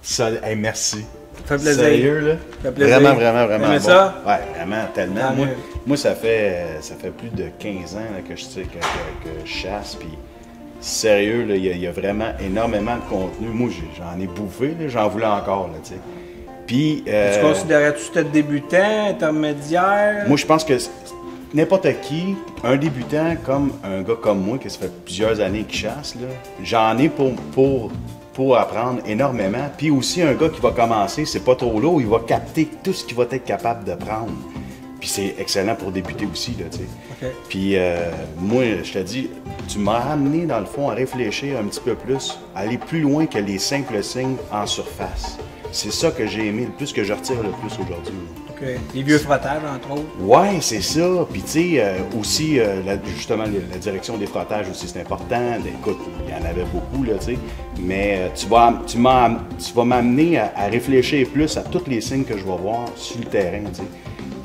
Ça, hey, merci. Ça fait plaisir. Sérieux, là? Ça fait plaisir. Vraiment T'aimais bon. ça? Ouais, vraiment, tellement. Tant mieux. Moi ça fait plus de 15 ans là, que je chasse, puis sérieux, là, il y a vraiment énormément de contenu. Moi, j'en ai bouffé, là, j'en voulais encore, là, tu sais. Puis... Tu considérais-tu que tu étais débutant, intermédiaire? Moi, je pense que n'importe qui, un débutant comme un gars comme moi, qui ça fait plusieurs années qu'il chasse, là, j'en ai pour apprendre énormément. Puis aussi, un gars qui va commencer, c'est pas trop lourd, il va capter tout ce qu'il va être capable de prendre. Puis c'est excellent pour débuter aussi, là, tu sais. Okay. Puis moi, je te dis, tu m'as amené, dans le fond, à réfléchir un petit peu plus, à aller plus loin que les simples signes en surface. C'est ça que j'ai aimé, le plus que je retire le plus aujourd'hui. OK. Les vieux frottages, entre autres. Ouais, c'est ça. Puis tu sais, aussi, justement, la direction des frottages aussi, c'est important. Écoute, il y en avait beaucoup, là, tu sais. Mais tu vas m'amener à réfléchir plus à tous les signes que je vais voir sur le terrain, tu sais.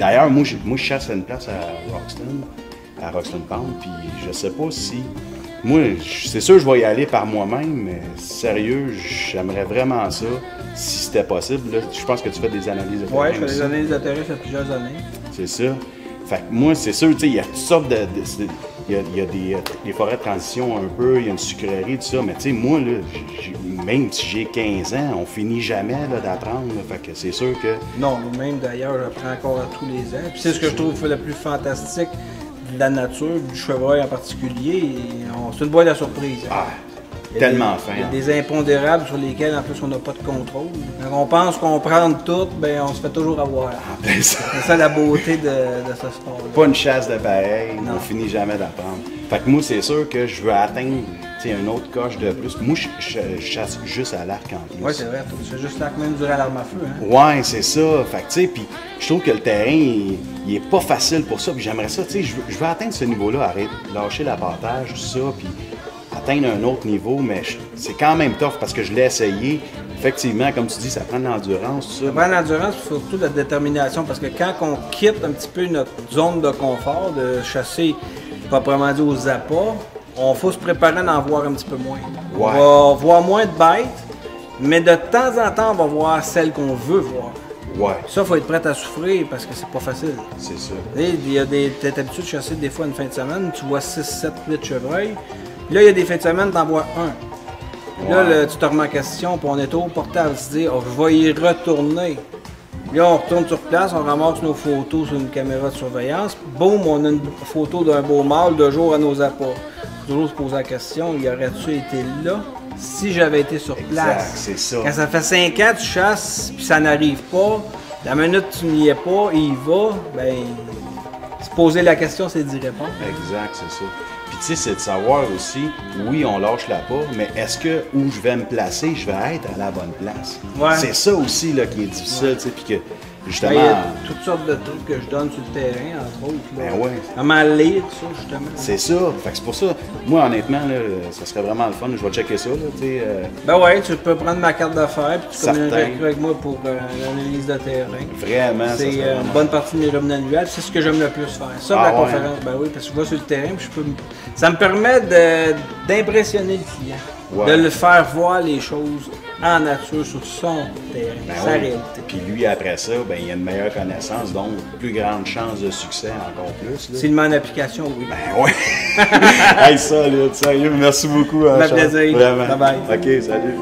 D'ailleurs, moi, je chasse à une place à Roxton Pound, puis je sais pas si... Moi, c'est sûr que je vais y aller par moi-même, mais sérieux, j'aimerais vraiment ça, si c'était possible. Là, je pense que tu fais des analyses de terrain. Oui, je fais aussi. des analyses de terrain, ça fait plusieurs années. C'est ça. Fait que moi, c'est sûr, tu sais, il y a toutes sortes il y a des forêts de transition un peu, il y a une sucrerie, tout ça, mais tu sais, moi, là, même si j'ai 15 ans, on finit jamais là, d'apprendre, là, fait que c'est sûr que... Non, même d'ailleurs, j'apprends encore à tous les ans. Puis c'est ce que je trouve le plus fantastique de la nature, du chevreuil en particulier. C'est une boîte à surprise. Ah, tellement fin. Il y a des impondérables sur lesquels, en plus, on n'a pas de contrôle. Quand on pense comprendre tout, ben on se fait toujours avoir. C'est C'est ça la beauté de ce sport-là. pas une chasse de pareil, Non. on finit jamais d'apprendre. Fait que moi, c'est sûr que je veux atteindre un autre coche de plus. Moi, je chasse juste à l'arc en plus. Oui, c'est vrai. Tu fais juste là même durant l'arme à feu. Hein? Ouais, c'est ça. Fait que, tu sais, puis je trouve que le terrain, il est pas facile pour ça. Puis j'aimerais ça, tu sais, je veux atteindre ce niveau-là, lâcher l'abattage, tout ça, puis atteindre un autre niveau, mais c'est quand même tough parce que je l'ai essayé. Effectivement, comme tu dis, ça prend de l'endurance, tout ça. Ça prend de l'endurance, puis surtout de la détermination, parce que quand on quitte un petit peu notre zone de confort, de chasser proprement dit aux appâts, on faut se préparer d'en voir un petit peu moins. Ouais. On va voir moins de bêtes, mais de temps en temps, on va voir celles qu'on veut voir. Ouais, Ça, il faut être prêt à souffrir parce que c'est pas facile. c'est ça. Il y a t'es habitué de chasser des fois une fin de semaine, tu vois 6, 7, 8 chevreuils. Puis là, il y a des fins de semaine, t'en vois un. Puis là, Ouais. tu te remets en question, puis on est au portable, se dire, oh, je vais y retourner. Puis là, on retourne sur place, on ramasse nos photos sur une caméra de surveillance. Boum, on a une photo d'un beau mâle de jour à nos appâts. Faut toujours se poser la question, y aurait-tu été là si j'avais été sur Exact, place? c'est ça. Quand ça fait 5 ans que tu chasses, puis ça n'arrive pas, la minute que tu n'y es pas et il va, ben, se poser la question, c'est d'y répondre. Exact, c'est ça. Puis tu sais, c'est de savoir aussi, oui, on lâche la pas, mais est-ce que où je vais me placer, je vais être à la bonne place? Ouais. C'est ça aussi là, qui est difficile, tu sais, puis que justement... Ben, il y a toutes sortes de trucs que je donne sur le terrain, entre autres. Là. Ben ouais. Comment lire ça, justement. C'est ça. Fait que c'est pour ça, moi honnêtement, là, ça serait vraiment le fun. Je vais checker ça, là, tu sais. Ben ouais, tu peux prendre ma carte d'affaires puis tu Certain. communiques avec moi pour l'analyse de terrain. Vraiment, ça C'est serait une vraiment- bonne partie de mes revenus annuels. C'est ce que j'aime le plus faire. Ça, Ah la ouais. conférence, ben oui, parce que je vais sur le terrain puis ça me permet d'impressionner le client. Ouais. De le faire voir les choses en nature sur son terrain, Ben sa oui. réalité. Puis lui, après ça, ben, il a une meilleure connaissance, donc plus grande chance de succès encore plus. Là. S'il met en application, oui. Ben ouais. Hey, ça, là, sérieux, merci beaucoup. Ça fait Charles. plaisir. Vraiment. Bye bye. OK, salut.